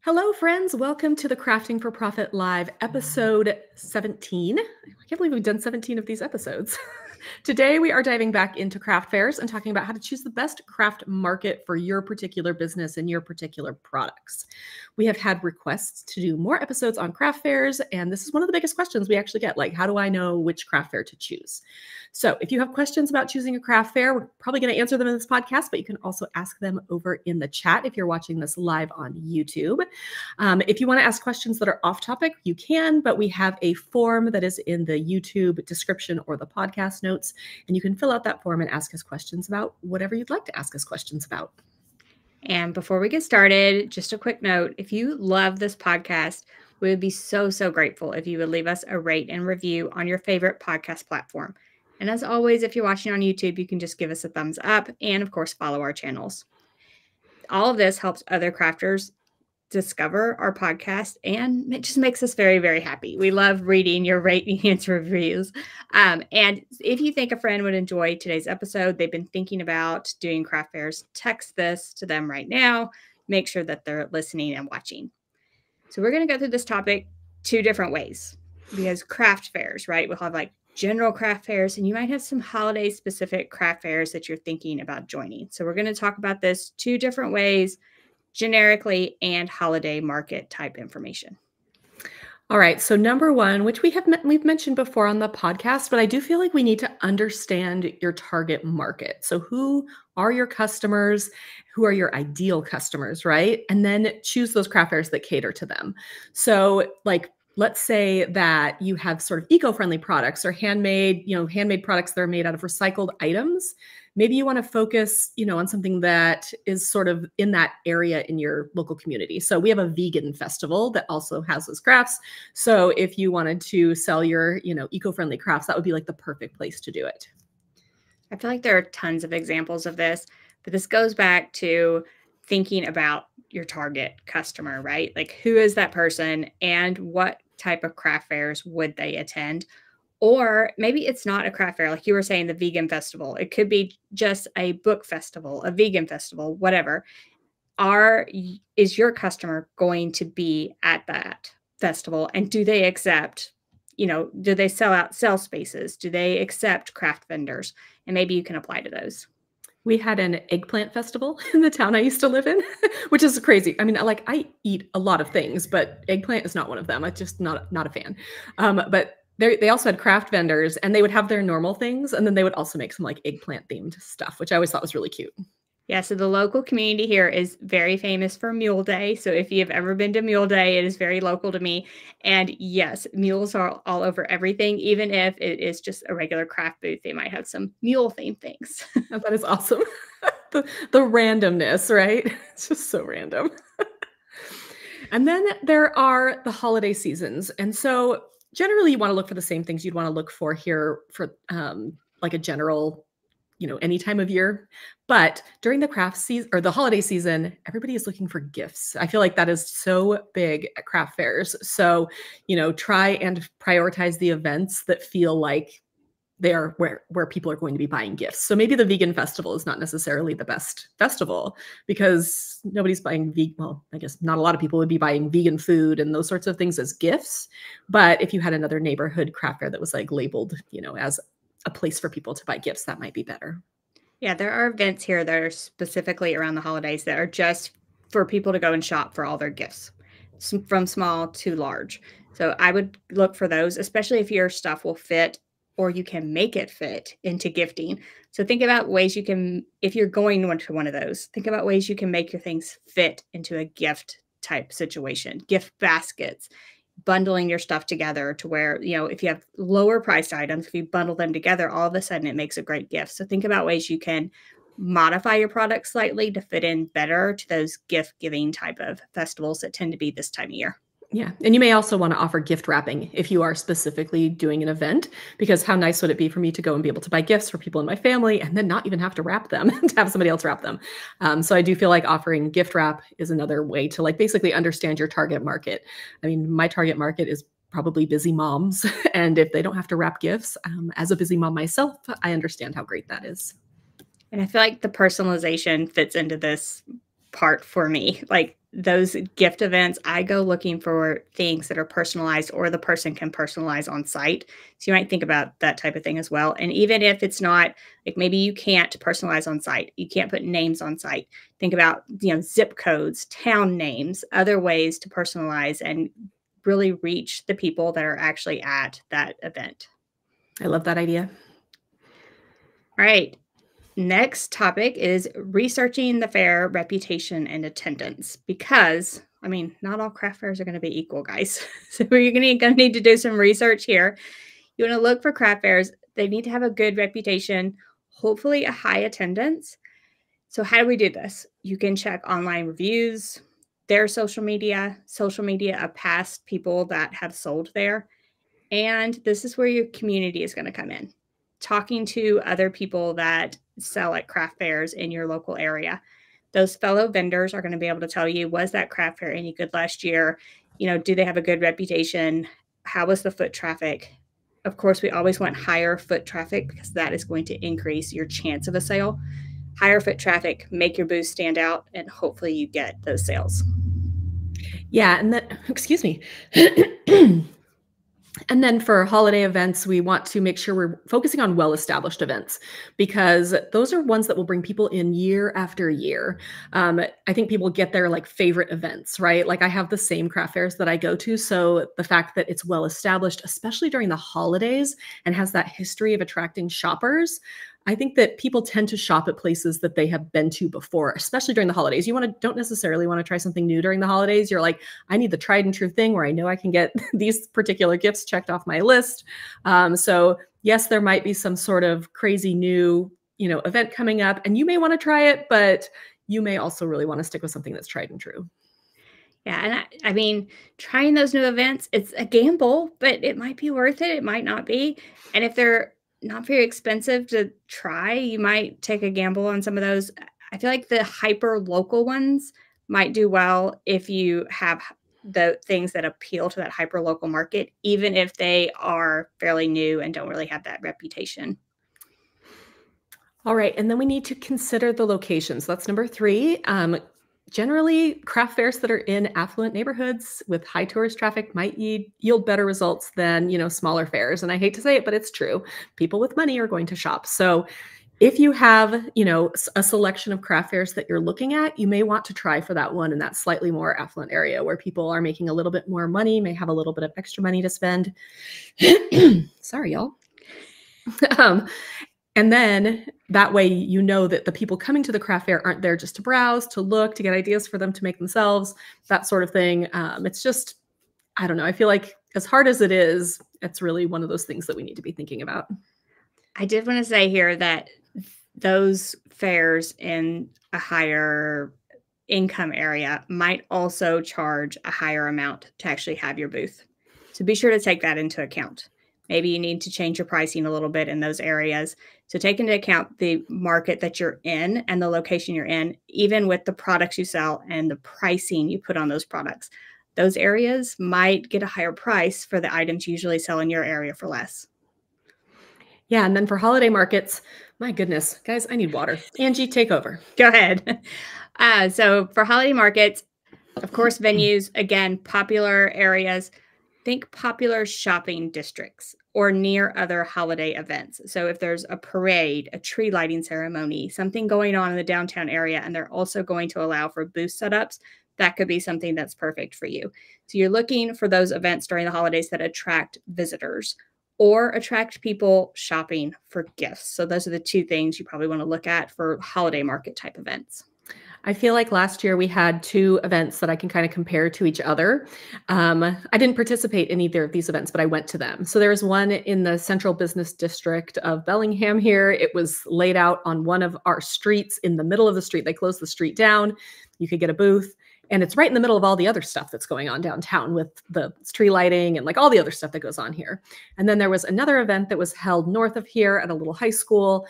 Hello, friends. Welcome to the Crafting for Profit Live, episode 17. I can't believe we've done 17 of these episodes. Today, we are diving back into craft fairs and talking about how to choose the best craft market for your particular business and your particular products. We have had requests to do more episodes on craft fairs, and this is one of the biggest questions we actually get, like, how do I know which craft fair to choose? So if you have questions about choosing a craft fair, we're probably going to answer them in this podcast, but you can also ask them over in the chat if you're watching this live on YouTube. If you want to ask questions that are off topic, you can, but we have a form that is in the YouTube description or the podcast notes, and you can fill out that form and ask us questions about whatever you'd like to ask us questions about. And before we get started, just a quick note, if you love this podcast, we would be so grateful if you would leave us a rate and review on your favorite podcast platform. And as always, if you're watching on YouTube, you can just give us a thumbs up and, of course, follow our channels. All of this helps other crafters discover our podcast, and it just makes us very happy. We love reading your ratings reviews. And if you think a friend would enjoy today's episode, they've been thinking about doing craft fairs, text this to them right now. Make sure that they're listening and watching. So we're going to go through this topic two different ways, because craft fairs, right? We'll have like general craft fairs, and you might have some holiday specific craft fairs that you're thinking about joining. So we're going to talk about this two different ways, generically and holiday market type information. All right. So number one, which we've mentioned before on the podcast, but I do feel like we need to understand your target market. So who are your customers? Who are your ideal customers, right? And then choose those craft fairs that cater to them. So let's say that you have sort of eco-friendly products or handmade products that are made out of recycled items. Maybe you want to focus, on something that is sort of in that area in your local community. So we have a vegan festival that also has those crafts. So if you wanted to sell your, eco-friendly crafts, that would be like the perfect place to do it. I feel like there are tons of examples of this, but this goes back to thinking about your target customer, right? Like, who is that person and what type of craft fairs would they attend? Or maybe it's not a craft fair, like you were saying, the vegan festival. It could be just a book festival, a vegan festival, whatever. Is your customer going to be at that festival? And do they accept, do they sell spaces? Do they accept craft vendors? And maybe you can apply to those. We had an eggplant festival in the town I used to live in, which is crazy. I mean, I eat a lot of things, but eggplant is not one of them. I'm just not a fan. But they also had craft vendors, and they would have their normal things, and then they would also make some like eggplant themed stuff, which I always thought was really cute. Yeah, so the local community here is very famous for Mule Day. So if you've ever been to Mule Day, it is very local to me. And yes, mules are all over everything. Even if it is just a regular craft booth, they might have some mule themed things. Oh, that is awesome. the randomness, right? It's just so random. And then there are the holiday seasons. And so generally you want to look for the same things you'd want to look for here for like a general, any time of year. But during the craft season or the holiday season, everybody is looking for gifts. I feel like that is so big at craft fairs. So, try and prioritize the events that feel like they are where people are going to be buying gifts. So maybe the vegan festival is not necessarily the best festival because nobody's buying well, I guess not a lot of people would be buying vegan food and those sorts of things as gifts. But if you had another neighborhood craft fair that was like labeled, as a place for people to buy gifts, that might be better. Yeah, there are events here that are specifically around the holidays that are just for people to go and shop for all their gifts, from small to large. So I would look for those, especially if your stuff will fit or you can make it fit into gifting. So think about ways you can, if you're going to one of those, think about ways you can make your things fit into a gift type situation, gift baskets, bundling your stuff together to where, if you have lower priced items, if you bundle them together, all of a sudden it makes a great gift. So think about ways you can modify your product slightly to fit in better to those gift giving type of festivals that tend to be this time of year. Yeah. And you may also want to offer gift wrapping if you are specifically doing an event, because how nice would it be for me to go and be able to buy gifts for people in my family and then not even have to wrap them, to have somebody else wrap them. So I do feel like offering gift wrap is another way to basically understand your target market. I mean, my target market is probably busy moms. And if they don't have to wrap gifts, as a busy mom myself, I understand how great that is. And I feel like the personalization fits into this part for me. Like, those gift events, I go looking for things that are personalized or the person can personalize on site. So you might think about that type of thing as well. And even if it's not like maybe you can't personalize on site, you can't put names on site. Think about, zip codes, town names, other ways to personalize and really reach the people that are actually at that event. I love that idea. All right. Next topic is researching the fair reputation and attendance because, not all craft fairs are going to be equal, guys. So you're going to need to do some research here. You want to look for craft fairs. They need to have a good reputation, hopefully a high attendance. So how do we do this? You can check online reviews, their social media of past people that have sold there. And this is where your community is going to come in. Talking to other people that sell at craft fairs in your local area. Those fellow vendors are going to be able to tell you, was that craft fair any good last year? Do they have a good reputation? How was the foot traffic? Of course, we always want higher foot traffic because that is going to increase your chance of a sale. Higher foot traffic, make your booth stand out, and hopefully you get those sales. Yeah, and that, excuse me. And then for holiday events, we want to make sure we're focusing on well-established events because those are ones that will bring people in year after year. I think people get their like favorite events, right? Like I have the same craft fairs that I go to. So the fact that it's well-established, especially during the holidays and has that history of attracting shoppers, I think that people tend to shop at places that they have been to before, especially during the holidays. You don't necessarily want to try something new during the holidays. You're like, I need the tried and true thing where I know I can get these particular gifts checked off my list. So yes, there might be some sort of crazy new, event coming up and you may want to try it, but you may also really want to stick with something that's tried and true. Yeah, and trying those new events, it's a gamble, but it might be worth it. It might not be. And if they're not very expensive to try, you might take a gamble on some of those. I feel like the hyper local ones might do well if you have the things that appeal to that hyper local market, even if they are fairly new and don't really have that reputation. All right, and then we need to consider the locations. That's number 3. Generally, craft fairs that are in affluent neighborhoods with high tourist traffic might yield better results than, smaller fairs. And I hate to say it, but it's true. People with money are going to shop. So if you have, a selection of craft fairs that you're looking at, you may want to try for that one in that slightly more affluent area where people are making a little bit more money, may have a little bit of extra money to spend. Sorry, y'all. And then that way, that the people coming to the craft fair aren't there just to browse, to look, to get ideas for them to make themselves, that sort of thing. It's just, I don't know. I feel like as hard as it is, it's really one of those things that we need to be thinking about. I did want to say here that those fairs in a higher income area might also charge a higher amount to actually have your booth. So be sure to take that into account. Maybe you need to change your pricing a little bit in those areas. So take into account the market that you're in and the location you're in, even with the products you sell and the pricing you put on those products. Those areas might get a higher price for the items you usually sell in your area for less. Yeah, and then for holiday markets, my goodness, guys, I need water. Angie, take over. Go ahead. So for holiday markets, of course, venues, again, popular areas. Think popular shopping districts or near other holiday events. So if there's a parade, a tree lighting ceremony, something going on in the downtown area, and they're also going to allow for booth setups, that could be something that's perfect for you. So you're looking for those events during the holidays that attract visitors or attract people shopping for gifts. So those are the 2 things you probably want to look at for holiday market type events. I feel like last year we had 2 events that I can kind of compare to each other. I didn't participate in either of these events, but I went to them. So there was one in the Central Business District of Bellingham here. It was laid out on one of our streets in the middle of the street. They closed the street down. You could get a booth. And it's right in the middle of all the other stuff that's going on downtown with the tree lighting and like all the other stuff that goes on here. And then there was another event that was held north of here at a little high school.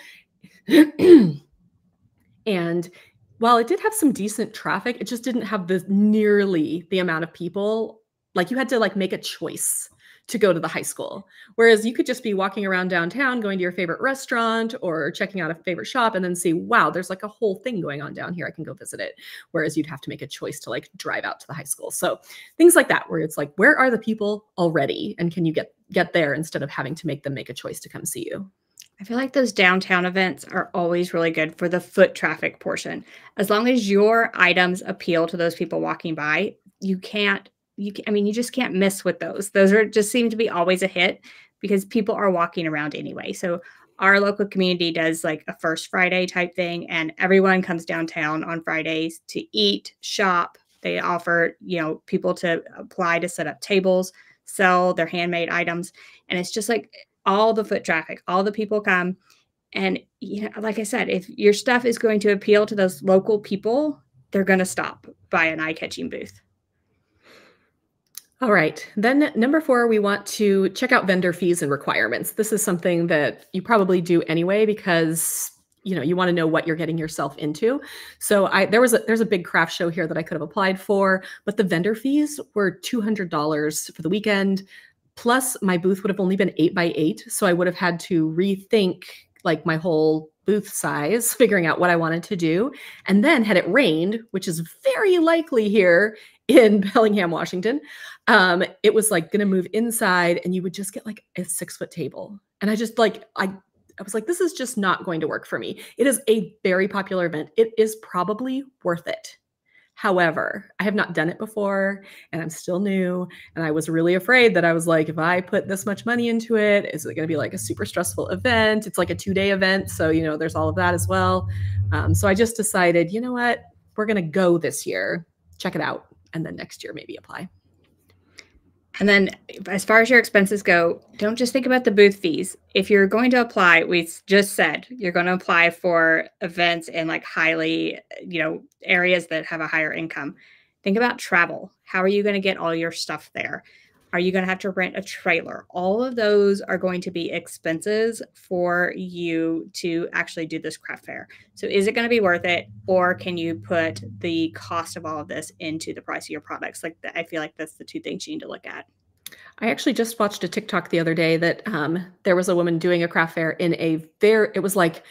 And while it did have some decent traffic, it just didn't have nearly the amount of people. Like you had to like make a choice to go to the high school. Whereas you could just be walking around downtown, going to your favorite restaurant or checking out a favorite shop and then see, wow, there's like a whole thing going on down here. I can go visit it. Whereas you'd have to make a choice to like drive out to the high school. So things like that, where it's like, where are the people already? And can you get there instead of having to make them make a choice to come see you? I feel like those downtown events are always really good for the foot traffic portion. As long as your items appeal to those people walking by, I mean, you just can't miss with those. Those are just seem to be always a hit because people are walking around anyway. So our local community does like a first Friday type thing, and everyone comes downtown on Fridays to eat, shop. They offer, people to apply to set up tables, sell their handmade items. And it's just like all the foot traffic, all the people come. And, like I said, if your stuff is going to appeal to those local people, they're going to stop by an eye-catching booth. All right. Then number 4, we want to check out vendor fees and requirements. This is something that you probably do anyway because you want to know what you're getting yourself into. So there's a big craft show here that I could have applied for, but the vendor fees were $200 for the weekend. Plus my booth would have only been 8x8. So I would have had to rethink like my whole booth size, figuring out what I wanted to do. And then had it rained, which is very likely here in Bellingham, Washington, it was like going to move inside and you would just get like a 6-foot table. And I just like, I was like, this is just not going to work for me. It is a very popular event. It is probably worth it. However, I have not done it before and I'm still new. And I was really afraid that I was like, if I put this much money into it, is it going to be like a super stressful event? It's like a 2-day event. So, there's all of that as well. So I just decided, you know what, we're going to go this year, check it out. And then next year, maybe apply. And then as far as your expenses go, don't just think about the booth fees. If you're going to apply, we just said you're going to apply for events in like highly, areas that have a higher income. Think about travel. How are you going to get all your stuff there? Are you going to have to rent a trailer? All of those are going to be expenses for you to actually do this craft fair. So is it going to be worth it? Or can you put the cost of all of this into the price of your products? I feel like that's the 2 things you need to look at. I actually just watched a TikTok the other day that there was a woman doing a craft fair in it was like,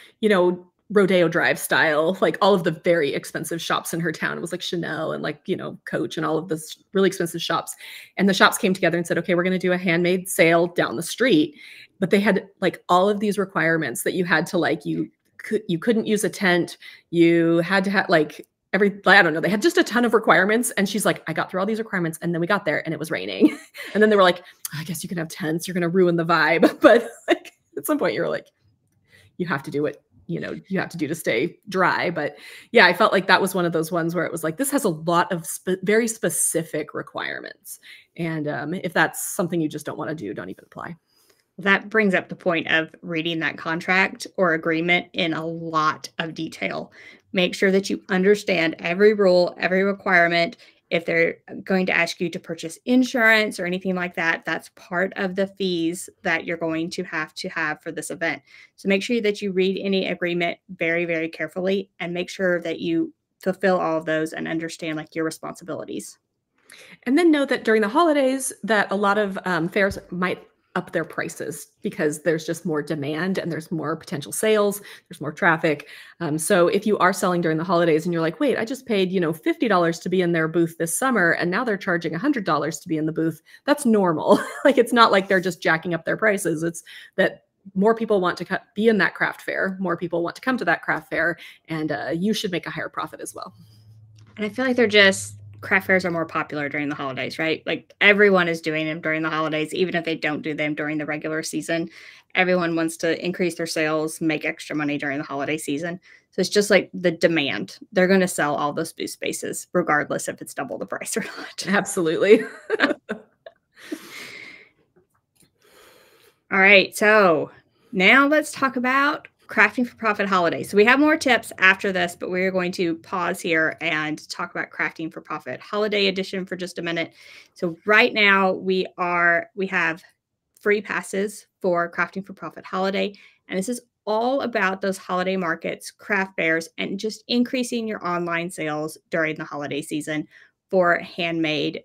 Rodeo Drive style, like all of the very expensive shops in her town. It was like Chanel and like, Coach and all of this really expensive shops. And the shops came together and said, okay, we're going to do a handmade sale down the street. But they had like all of these requirements that you had to like, you couldn't use a tent. You had to have like I don't know, they had just a ton of requirements. And she's like, I got through all these requirements. And then we got there and it was raining. And then they were like, I guess you can have tents. You're going to ruin the vibe. But like at some point you're like, you have to do what you have to do to stay dry. But yeah, I felt like that was one of those ones where it was like, this has a lot of very specific requirements. And if that's something you just don't want to do, don't even apply. That brings up the point of reading that contract or agreement in a lot of detail. Make sure that you understand every rule, every requirement. If they're going to ask you to purchase insurance or anything like that, that's part of the fees that you're going to have for this event. So make sure that you read any agreement very, very carefully and make sure that you fulfill all of those and understand like your responsibilities. And then know that during the holidays that a lot of fairs might up their prices because there's just more demand and there's more potential sales, there's more traffic. So if you are selling during the holidays and you're like, wait, I just paid, $50 to be in their booth this summer and now they're charging $100 to be in the booth, that's normal. Like, it's not like they're just jacking up their prices. It's that more people want to be in that craft fair, more people want to come to that craft fair, and you should make a higher profit as well. And I feel like craft fairs are more popular during the holidays, right? Like everyone is doing them during the holidays, even if they don't do them during the regular season. Everyone wants to increase their sales, make extra money during the holiday season. So it's just like the demand. They're going to sell all those booth spaces, regardless if it's double the price or not. Absolutely. All right. So now let's talk about Crafting for Profit Holiday. So we have more tips after this, but we're going to pause here and talk about Crafting for Profit Holiday Edition for just a minute. So right now we have free passes for Crafting for Profit Holiday, and this is all about those holiday markets, craft fairs, and just increasing your online sales during the holiday season for handmade,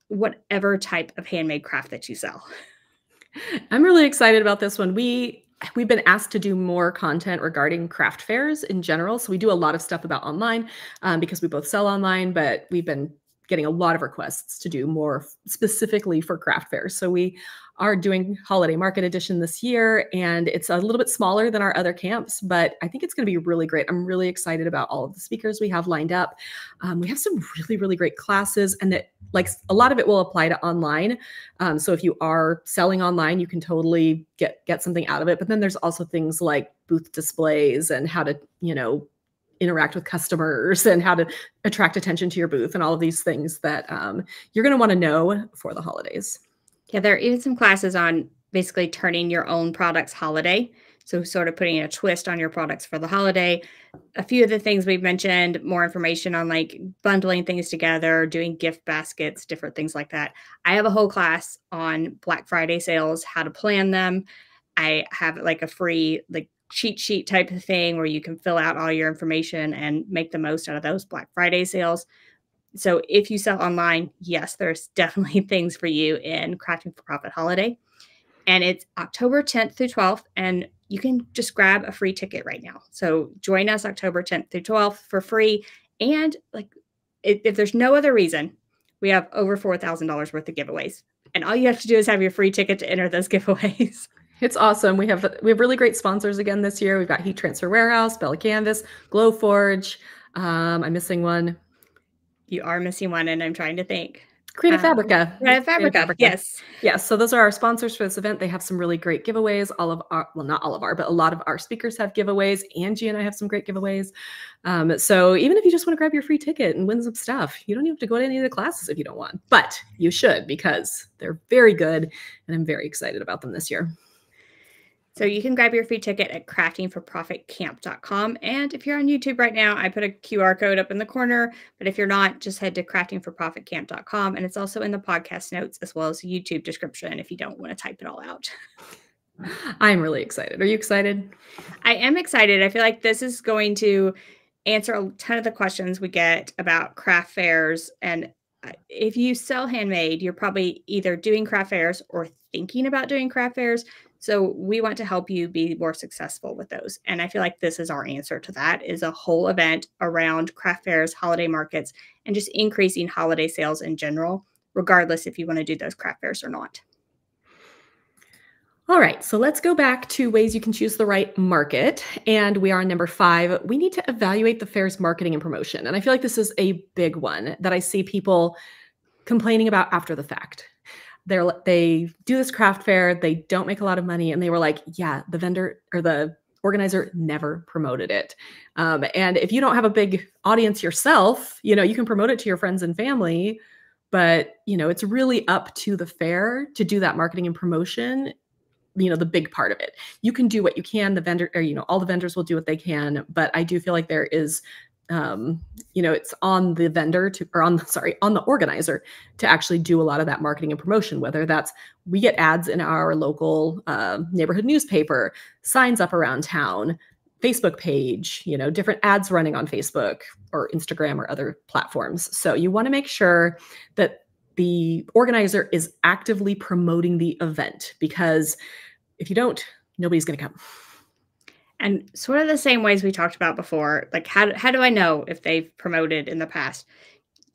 whatever type of handmade craft that you sell. I'm really excited about this one. We've been asked to do more content regarding craft fairs in general. So we do a lot of stuff about online because we both sell online, but we've been getting a lot of requests to do more specifically for craft fairs. So we are doing holiday market edition this year, and it's a little bit smaller than our other camps, but I think it's going to be really great. I'm really excited about all of the speakers we have lined up. We have some really, really great classes, and that like a lot of it will apply to online. So if you are selling online, you can totally get something out of it. But then there's also things like booth displays and how to, interact with customers and how to attract attention to your booth and all of these things that you're going to want to know for the holidays. Yeah, there are even some classes on basically turning your own products holiday. So, sort of putting a twist on your products for the holiday. A few of the things we've mentioned, more information on like bundling things together, doing gift baskets, different things like that. I have a whole class on Black Friday sales, how to plan them. I have like a free like cheat sheet type of thing where you can fill out all your information and make the most out of those Black Friday sales. So if you sell online, yes, there's definitely things for you in Crafting for Profit Holiday. And it's October 10th through 12th, and you can just grab a free ticket right now. So join us October 10th through 12th for free. And like, if there's no other reason, we have over $4,000 worth of giveaways. And all you have to do is have your free ticket to enter those giveaways. It's awesome. We have really great sponsors again this year. We've got Heat Transfer Warehouse, Bella Canvas, Glowforge. I'm missing one. You are missing one, and I'm trying to think. Creative Fabrica. Creative Fabrica, yes. Yes. So those are our sponsors for this event. They have some really great giveaways. All of our, well, not all of our, but a lot of our speakers have giveaways. Angie and I have some great giveaways. So even if you just want to grab your free ticket and win some stuff, you don't even have to go to any of the classes if you don't want, but you should because they're very good and I'm very excited about them this year. So you can grab your free ticket at craftingforprofitcamp.com. And if you're on YouTube right now, I put a QR code up in the corner. But if you're not, just head to craftingforprofitcamp.com. And it's also in the podcast notes as well as the YouTube description if you don't want to type it all out. I'm really excited. Are you excited? I am excited. I feel like this is going to answer a ton of the questions we get about craft fairs. And if you sell handmade, you're probably either doing craft fairs or thinking about doing craft fairs. So we want to help you be more successful with those. And I feel like this is our answer to that, is a whole event around craft fairs, holiday markets, and just increasing holiday sales in general, regardless if you want to do those craft fairs or not. All right, so let's go back to ways you can choose the right market. And we are on number 5. We need to evaluate the fair's marketing and promotion. And I feel like this is a big one that I see people complaining about after the fact. They do this craft fair, they don't make a lot of money, and they were like, yeah, the vendor or the organizer never promoted it. And if you don't have a big audience yourself, you can promote it to your friends and family, but it's really up to the fair to do that marketing and promotion. The big part of it. You can do what you can. The vendor, or all the vendors will do what they can, but I do feel like there is it's on the vendor on the organizer to actually do a lot of that marketing and promotion, whether that's we get ads in our local neighborhood newspaper, signs up around town, Facebook page, different ads running on Facebook or Instagram or other platforms. So you want to make sure that the organizer is actively promoting the event, because if you don't, nobody's going to come. And sort of the same ways we talked about before, like how do I know if they've promoted in the past?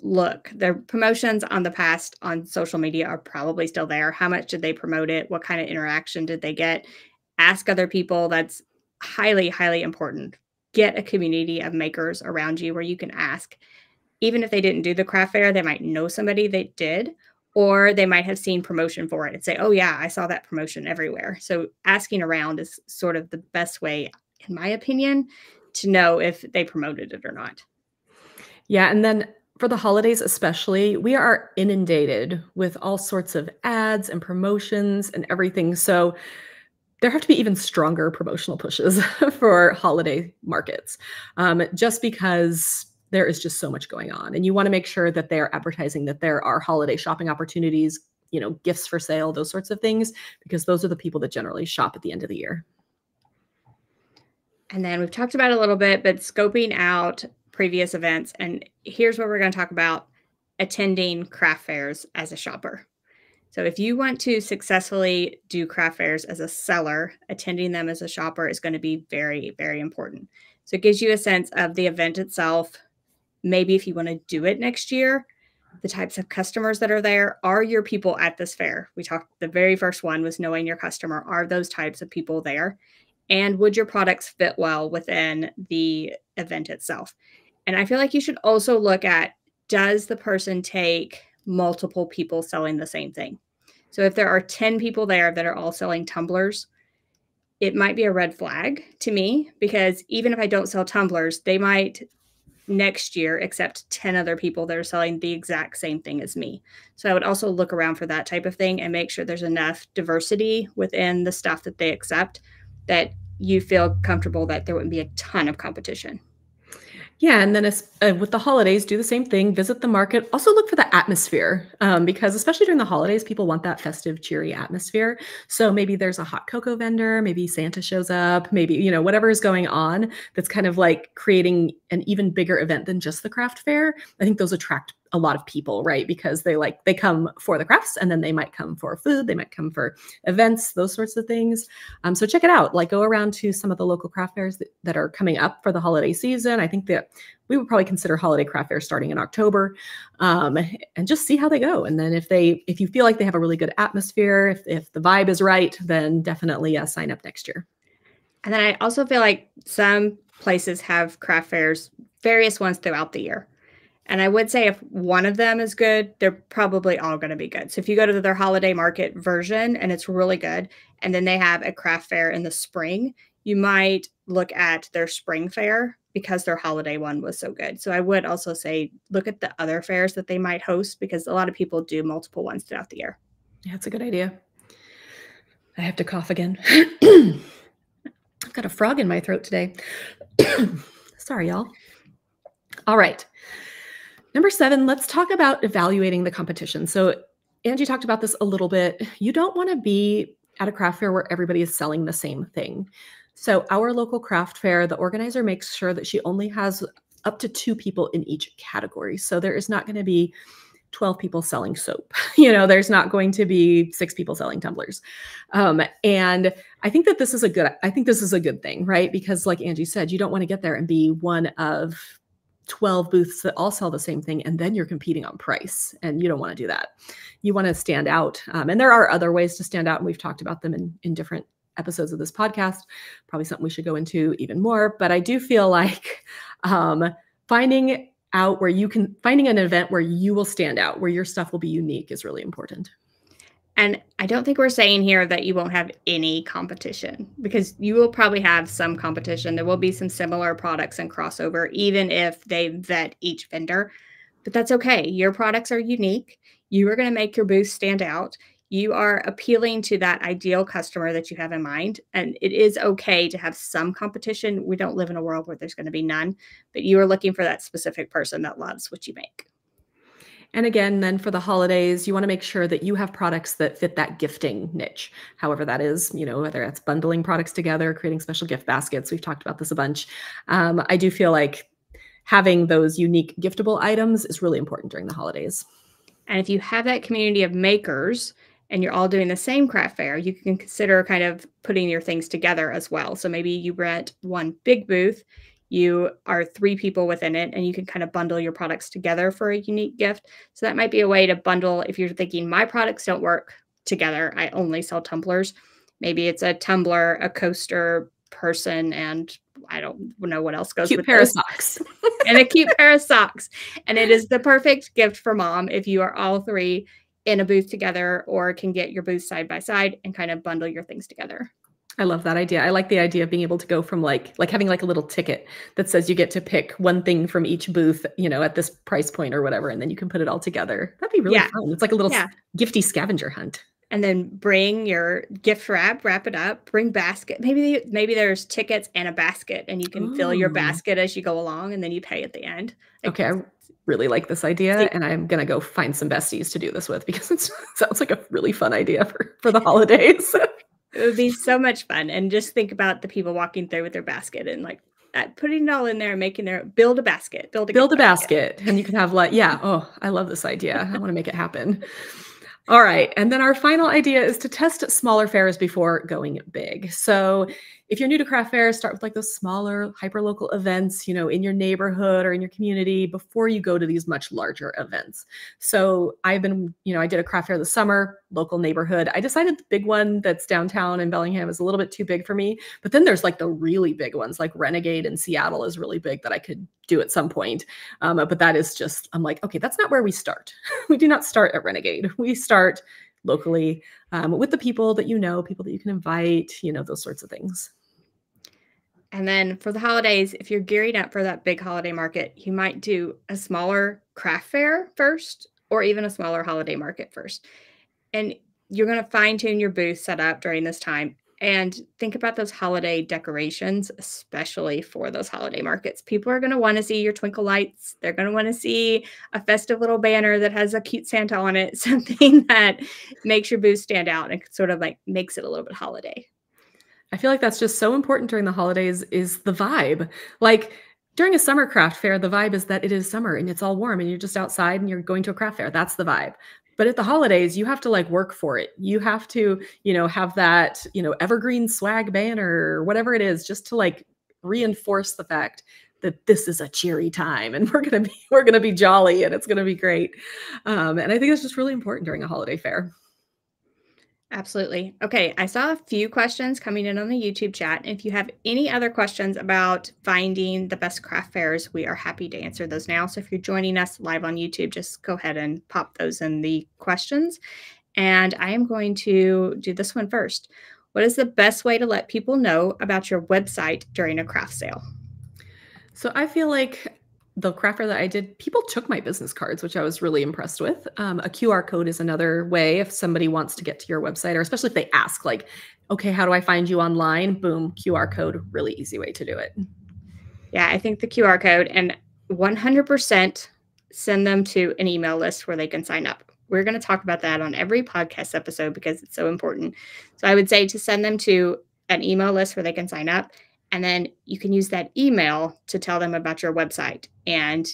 Look, their promotions on the past on social media are probably still there. How much did they promote it? What kind of interaction did they get? Ask other people. That's highly, highly important. Get a community of makers around you where you can ask. Even if they didn't do the craft fair, they might know somebody that did, or they might have seen promotion for it and say, oh yeah, I saw that promotion everywhere. So asking around is sort of the best way, in my opinion, to know if they promoted it or not. Yeah. And then for the holidays, especially, we are inundated with all sorts of ads and promotions and everything. So there have to be even stronger promotional pushes for holiday markets, just because there is just so much going on. And you want to make sure that they're advertising that there are holiday shopping opportunities, gifts for sale, those sorts of things, because those are the people that generally shop at the end of the year. And then we've talked about it a little bit, but scoping out previous events. And here's what we're going to talk about: attending craft fairs as a shopper. So if you want to successfully do craft fairs as a seller, attending them as a shopper is going to be very, very important. So it gives you a sense of the event itself. Maybe if you want to do it next year, the types of customers that are there. Are your people at this fair? We talked, the very first one was knowing your customer. Are those types of people there? And would your products fit well within the event itself? And I feel like you should also look at, does the person take multiple people selling the same thing? So if there are 10 people there that are all selling tumblers, it might be a red flag to me, because even if I don't sell tumblers, they might next year accept 10 other people that are selling the exact same thing as me. So I would also look around for that type of thing and make sure there's enough diversity within the stuff that they accept that you feel comfortable that there wouldn't be a ton of competition. Yeah, and then with the holidays, do the same thing. Visit the market. Also look for the atmosphere, because especially during the holidays, people want that festive, cheery atmosphere. So maybe there's a hot cocoa vendor, maybe Santa shows up, maybe, whatever is going on that's kind of like creating an even bigger event than just the craft fair. I think those attract a lot of people, right? Because they come for the crafts, and then they might come for food, they might come for events, those sorts of things. So check it out. Like, go around to some of the local craft fairs that are coming up for the holiday season. I think that we would probably consider holiday craft fairs starting in October, and just see how they go. And then if you feel like they have a really good atmosphere, if the vibe is right, then definitely sign up next year. And then I also feel like some places have craft fairs, various ones throughout the year. And I would say if one of them is good, they're probably all going to be good. So if you go to their holiday market version and it's really good, and then they have a craft fair in the spring, you might look at their spring fair because their holiday one was so good. So I would also say look at the other fairs that they might host, because a lot of people do multiple ones throughout the year. Yeah, that's a good idea. I have to cough again. I've got a frog in my throat today. Sorry, y'all. All right. Number 7, let's talk about evaluating the competition. So Angie talked about this a little bit. You don't want to be at a craft fair where everybody is selling the same thing. So our local craft fair, the organizer makes sure that she only has up to 2 people in each category. So there is not going to be 12 people selling soap. There's not going to be 6 people selling tumblers. And I think this is a good thing, right? Because like Angie said, you don't want to get there and be one of 12 booths that all sell the same thing, and then you're competing on price, and you don't want to do that. You want to stand out. And there are other ways to stand out, and we've talked about them in different episodes of this podcast, probably something we should go into even more. But I do feel like finding an event where you will stand out, where your stuff will be unique, is really important. And I don't think we're saying here that you won't have any competition, because you will probably have some competition. There will be some similar products and crossover, even if they vet each vendor. But that's okay. Your products are unique. You are going to make your booth stand out. You are appealing to that ideal customer that you have in mind. And it is okay to have some competition. We don't live in a world where there's going to be none, but you are looking for that specific person that loves what you make. And again, then for the holidays, you want to make sure that you have products that fit that gifting niche, however that is, whether that's bundling products together, creating special gift baskets. We've talked about this a bunch. I do feel like having those unique giftable items is really important during the holidays. And if you have that community of makers and you're all doing the same craft fair, you can consider kind of putting your things together as well. So maybe you rent one big booth, you are 3 people within it, and you can kind of bundle your products together for a unique gift. So that might be a way to bundle. If you're thinking my products don't work together, I only sell tumblers. Maybe it's a tumbler, a coaster, person, and I don't know what else goes cute with pair those. Of socks. And a cute pair of socks. And it is the perfect gift for mom if you are all 3 in a booth together, or can get your booth side by side and kind of bundle your things together. I love that idea. I like the idea of being able to go from like having like a little ticket that says you get to pick one thing from each booth, at this price point or whatever, and then you can put it all together. That'd be really fun. It's like a little gifty scavenger hunt. And then bring your gift wrap it up, bring basket. Maybe there's tickets and a basket, and you can fill your basket as you go along, and then you pay at the end. Okay, I really like this idea, and I'm going to go find some besties to do this with, because it sounds like a really fun idea for the holidays. It would be so much fun. And just think about the people walking through with their basket and like putting it all in there and making build a basket, build a basket. And you can have I love this idea. I want to make it happen. All right. And then our final idea is to test smaller fairs before going big. So if you're new to craft fairs, start with like those smaller hyperlocal events, in your neighborhood or in your community before you go to these much larger events. So I did a craft fair this summer, local neighborhood. I decided the big one that's downtown in Bellingham is a little bit too big for me. But then there's like the really big ones, like Renegade in Seattle is really big that I could do at some point. But that is just, I'm like, okay, that's not where we start. We do not start at Renegade. We start locally with the people that people that you can invite, those sorts of things. And then for the holidays, if you're gearing up for that big holiday market, you might do a smaller craft fair first, or even a smaller holiday market first. And you're going to fine tune your booth setup during this time. And think about those holiday decorations, especially for those holiday markets. People are going to want to see your twinkle lights. They're going to want to see a festive little banner that has a cute Santa on it, something that makes your booth stand out and sort of like makes it a little bit holiday. I feel like that's just so important during the holidays is the vibe. Like during a summer craft fair, the vibe is that it is summer and it's all warm and you're just outside and you're going to a craft fair. That's the vibe. But at the holidays, you have to like work for it. You have to, have that, evergreen swag banner or whatever it is, just to like reinforce the fact that this is a cheery time and we're gonna be jolly and it's gonna be great. And I think it's just really important during a holiday fair. Absolutely. Okay, I saw a few questions coming in on the YouTube chat. If you have any other questions about finding the best craft fairs, we are happy to answer those now. So if you're joining us live on YouTube, just go ahead and pop those in the questions. And I am going to do this one first. What is the best way to let people know about your website during a craft sale? So I feel like the craft fair that I did, people took my business cards, which I was really impressed with. A QR code is another way if somebody wants to get to your website, or especially if they ask, like, okay, how do I find you online? Boom, QR code, really easy way to do it. Yeah, I think the QR code, and 100% send them to an email list where they can sign up. We're going to talk about that on every podcast episode because it's so important. So I would say to send them to an email list where they can sign up. And then you can use that email to tell them about your website and,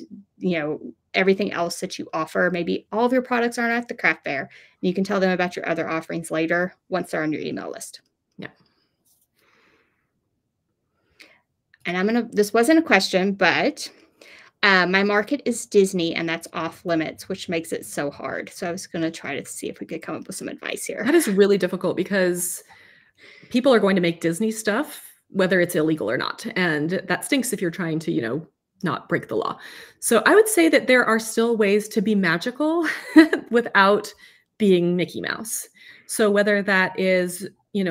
everything else that you offer. Maybe all of your products aren't at the craft fair. And you can tell them about your other offerings later once they're on your email list. Yeah. And this wasn't a question, but my market is Disney, and that's off limits, which makes it so hard. So I was going to try to see if we could come up with some advice here. That is really difficult because people are going to make Disney stuff, whether it's illegal or not. And that stinks if you're trying to, not break the law. So I would say that there are still ways to be magical without being Mickey Mouse. So whether that is,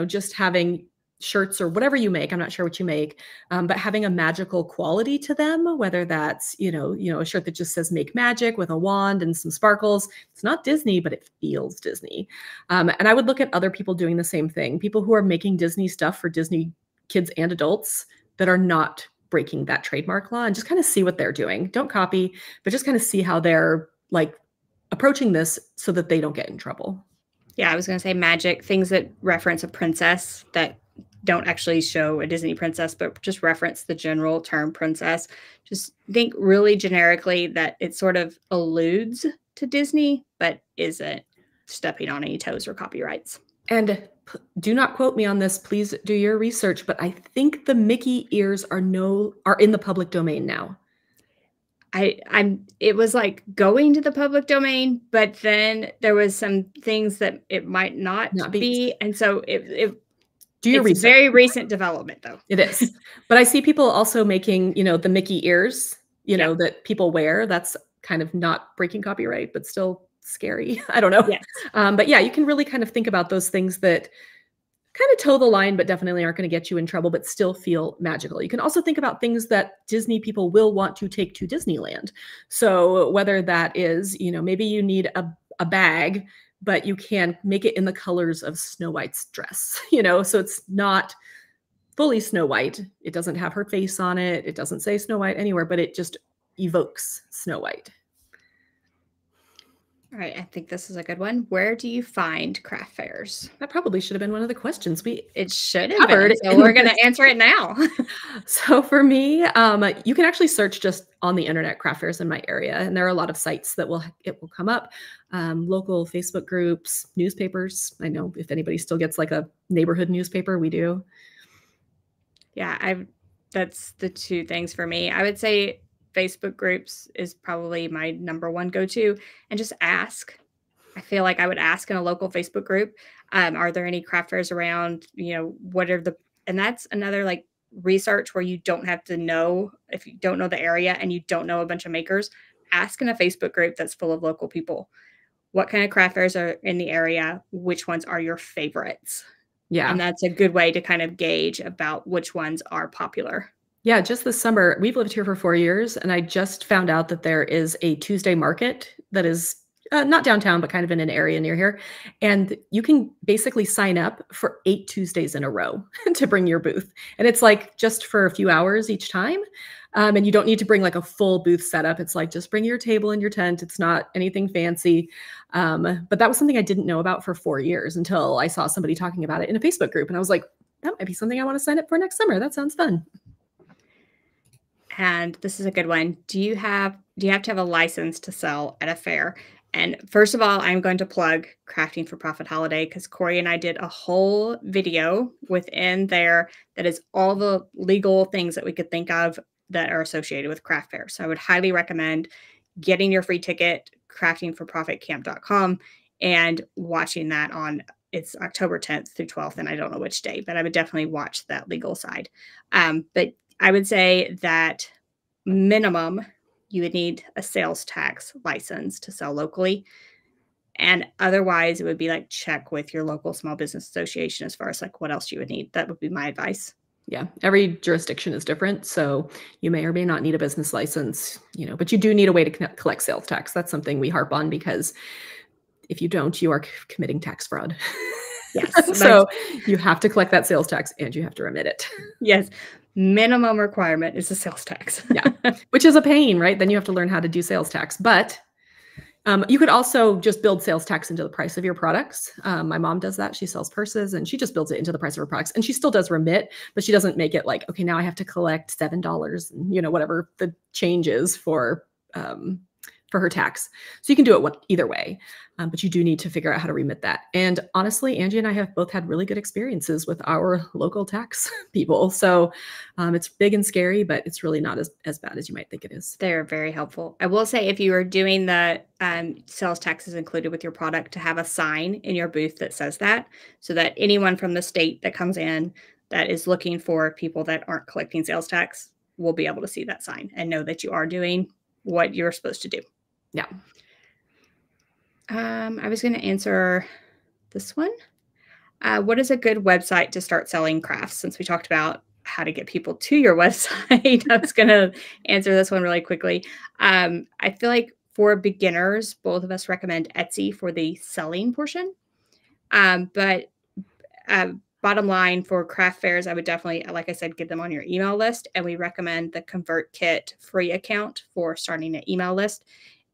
just having shirts or whatever you make, I'm not sure what you make, but having a magical quality to them, whether that's, a shirt that just says make magic with a wand and some sparkles. It's not Disney, but it feels Disney. And I would look at other people doing the same thing, people who are making Disney stuff for Disney kids and adults that are not breaking that trademark law, and just kind of see what they're doing. Don't copy, but just kind of see how they're like approaching this so that they don't get in trouble. Yeah, I was going to say magic, things that reference a princess that don't actually show a Disney princess, but just reference the general term princess. Just think really generically that it sort of alludes to Disney, but isn't stepping on any toes or copyrights. And do not quote me on this. Please do your research. But I think the Mickey ears are in the public domain now. It was like going to the public domain, but then there was some things that it might not be. And so do your research. It's very recent development though. It is. But I see people also making, the Mickey ears, that people wear. That's kind of not breaking copyright, but still scary. I don't know. Yes. But yeah, you can really kind of think about those things that kind of toe the line, but definitely aren't going to get you in trouble, but still feel magical. You can also think about things that Disney people will want to take to Disneyland. So whether that is, maybe you need a bag, but you can make it in the colors of Snow White's dress, so it's not fully Snow White. It doesn't have her face on it. It doesn't say Snow White anywhere, but it just evokes Snow White. All right, I think this is a good one. Where do you find craft fairs? That probably should have been one of the questions we It should have been, covered so in we're gonna this. answer it now. So for me, you can actually search just on the internet craft fairs in my area, and there are a lot of sites that will come up. Local Facebook groups, newspapers. I know if anybody still gets like a neighborhood newspaper, we do. Yeah, that's the two things for me. I would say Facebook groups is probably my number one go-to, and just ask. I feel like I would ask in a local Facebook group, are there any craft fairs around? You know, what are the, and that's another like research where you don't have to know if you don't know the area and you don't know a bunch of makers. Ask in a Facebook group that's full of local people. What kind of craft fairs are in the area? Which ones are your favorites? And Yeah. that's a good way to kind of gauge about which ones are popular. Yeah, just this summer, we've lived here for 4 years, and I just found out that there is a Tuesday market that is, not downtown, but kind of in an area near here, and you can basically sign up for 8 Tuesdays in a row to bring your booth, and it's, like, just for a few hours each time, and you don't need to bring, like, a full booth setup. It's like, just bring your table and your tent. It's not anything fancy, but that was something I didn't know about for 4 years until I saw somebody talking about it in a Facebook group, and I was like, "That might be something I wanna sign up for next summer. That sounds fun." And this is a good one. Do you have to have a license to sell at a fair? And first of all, I'm going to plug Crafting for Profit Holiday because Corey and I did a whole video within there that is all the legal things that we could think of that are associated with craft fairs. So I would highly recommend getting your free ticket, craftingforprofitcamp.com, and watching that on it's October 10th through 12th, and I don't know which day, but I would definitely watch that legal side. But I would say that minimum you would need a sales tax license to sell locally. And otherwise, it would be like check with your local small business association as far as like what else you would need. That would be my advice. Yeah, every jurisdiction is different, so you may or may not need a business license, but you do need a way to collect sales tax. That's something we harp on because if you don't, you are committing tax fraud. Yes. So you have to collect that sales tax and you have to remit it. Yes. Minimum requirement is a sales tax. Yeah, which is a pain, right? Then you have to learn how to do sales tax. But you could also just build sales tax into the price of your products. My mom does that. She sells purses and she just builds it into the price of her products. And she still does remit, but she doesn't make it like, okay, now I have to collect $7, whatever the change is for her tax. So you can do it either way, but you do need to figure out how to remit that. And honestly, Angie and I have both had really good experiences with our local tax people. So it's big and scary, but it's really not as bad as you might think it is. They're very helpful. I will say if you are doing the sales taxes included with your product, to have a sign in your booth that says that, so that anyone from the state that comes in that is looking for people that aren't collecting sales tax will be able to see that sign and know that you are doing what you're supposed to do. Yeah. I was going to answer this one. What is a good website to start selling crafts? Since we talked about how to get people to your website, I was going to answer this one really quickly. I feel like for beginners, both of us recommend Etsy for the selling portion. But bottom line, for craft fairs, I would definitely, like I said, get them on your email list. And we recommend the ConvertKit free account for starting an email list.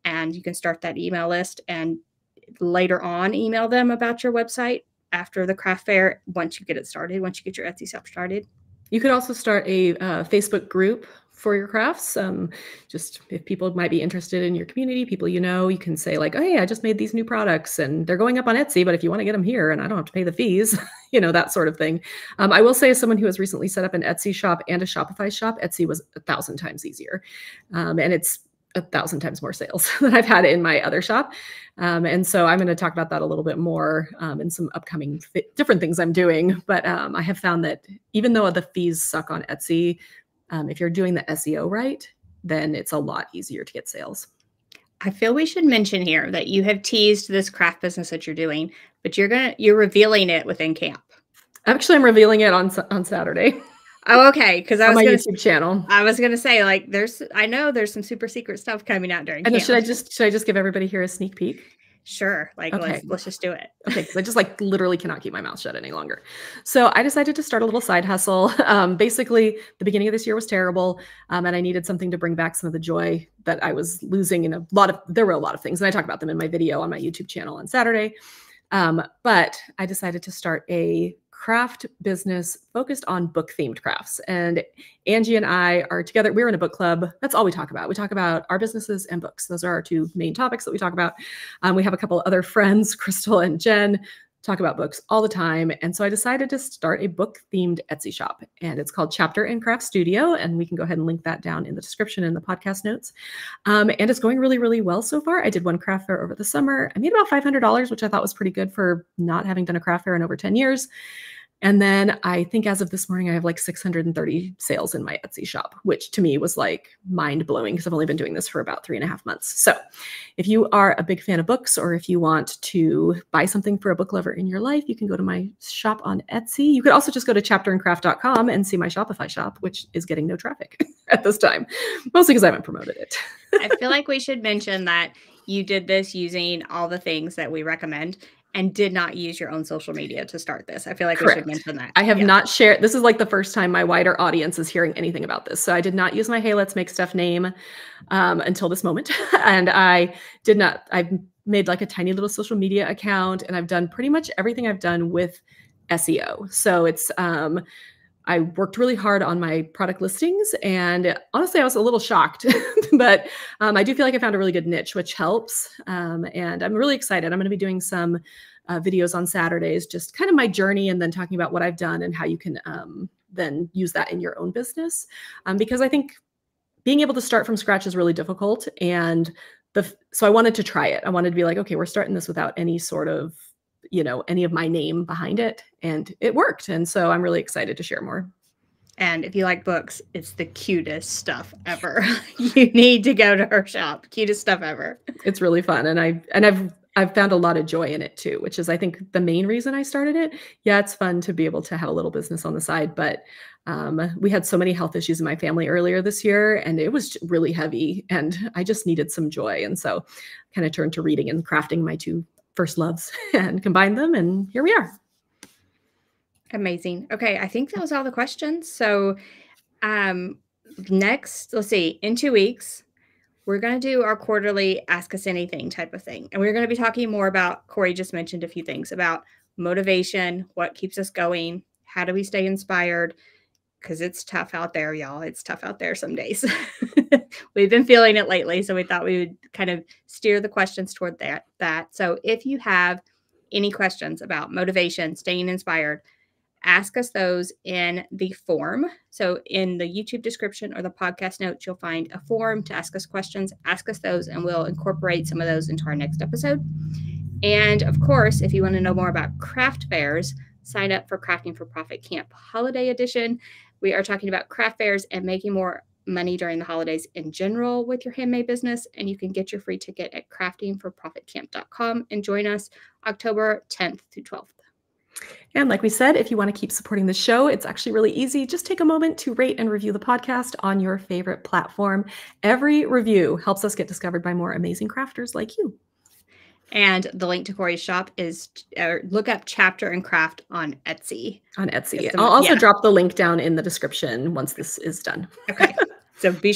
And you can start that email list and later on email them about your website after the craft fair once you get it started, once you get your Etsy shop started. You could also start a Facebook group for your crafts. Just if people might be interested in your community, people you can say like, oh, hey, I just made these new products and they're going up on Etsy, but if you want to get them here and I don't have to pay the fees, that sort of thing. I will say, as someone who has recently set up an Etsy shop and a Shopify shop, Etsy was 1,000 times easier. And it's 1,000 times more sales than I've had in my other shop. And so I'm going to talk about that a little bit more in some upcoming different things I'm doing. But I have found that even though the fees suck on Etsy, if you're doing the SEO right, then it's a lot easier to get sales. I feel we should mention here that you have teased this craft business that you're doing, but you're revealing it within camp. Actually, I'm revealing it on Saturday. Oh, okay. Because on my YouTube channel. I was gonna say, I know there's some super secret stuff coming out during camp. Should I just give everybody here a sneak peek? Sure. Like, Okay. let's just do it. Okay, because I just like literally cannot keep my mouth shut any longer. So I decided to start a little side hustle. Basically, the beginning of this year was terrible, and I needed something to bring back some of the joy that I was losing in there were a lot of things, and I talk about them in my video on my YouTube channel on Saturday. But I decided to start a craft business focused on book themed crafts. And Angie and I are together. We're in a book club. That's all we talk about. We talk about our businesses and books. Those are our two main topics that we talk about. We have a couple other friends, Crystal and Jen, talk about books all the time. And so I decided to start a book themed Etsy shop, and it's called Chapter and Craft Studio. And we can go ahead and link that down in the description in the podcast notes. And it's going really, really well so far. I did one craft fair over the summer. I made about $500, which I thought was pretty good for not having done a craft fair in over 10 years. And then I think as of this morning, I have like 630 sales in my Etsy shop, which to me was like mind blowing because I've only been doing this for about 3.5 months. So if you are a big fan of books, or if you want to buy something for a book lover in your life, you can go to my shop on Etsy. You could also just go to chapterandcraft.com and see my Shopify shop, which is getting no traffic at this time, mostly because I haven't promoted it. I feel like we should mention that you did this using all the things that we recommend and did not use your own social media to start this. I feel like we should mention that. I have not shared. This is like the first time my wider audience is hearing anything about this. So I did not use my Hey, Let's Make Stuff name until this moment. And I've made like a tiny little social media account, and I've done pretty much everything I've done with SEO. So it's, I worked really hard on my product listings, and honestly, I was a little shocked, but I do feel like I found a really good niche, which helps. And I'm really excited. I'm going to be doing some videos on Saturdays, just kind of my journey, and then talking about what I've done and how you can then use that in your own business. Because I think being able to start from scratch is really difficult. And so I wanted to try it. I wanted to be like, okay, we're starting this without any sort of any of my name behind it, and it worked. And so I'm really excited to share more. And if you like books, it's the cutest stuff ever. You need to go to her shop. Cutest stuff ever. It's really fun. And I've found a lot of joy in it too, which is, I think, the main reason I started it. Yeah, it's fun to be able to have a little business on the side, but we had so many health issues in my family earlier this year, and it was really heavy, and I just needed some joy. And so I kind of turned to reading and crafting, my two first loves, and combined them, and here we are. Amazing. Okay, I think that was all the questions. So next, let's see, in 2 weeks, we're going to do our quarterly Ask Us Anything type of thing. And we're going to be talking more about, Corey just mentioned a few things about motivation, what keeps us going, how do we stay inspired, because it's tough out there, y'all. It's tough out there some days. We've been feeling it lately, so we thought we would kind of steer the questions toward that. So if you have any questions about motivation, staying inspired, ask us those in the form. So in the YouTube description or the podcast notes, you'll find a form to ask us questions. Ask us those, and we'll incorporate some of those into our next episode. And of course, if you want to know more about craft fairs, sign up for Crafting for Profit Camp Holiday Edition. We are talking about craft fairs and making more money during the holidays in general with your handmade business. And you can get your free ticket at craftingforprofitcamp.com and join us October 10th through 12th. And like we said, if you want to keep supporting the show, it's actually really easy. Just take a moment to rate and review the podcast on your favorite platform. Every review helps us get discovered by more amazing crafters like you. And the link to Corey's shop is look up Chapter and Craft on Etsy. On Etsy. I'll also drop the link down in the description once this is done. Okay. So be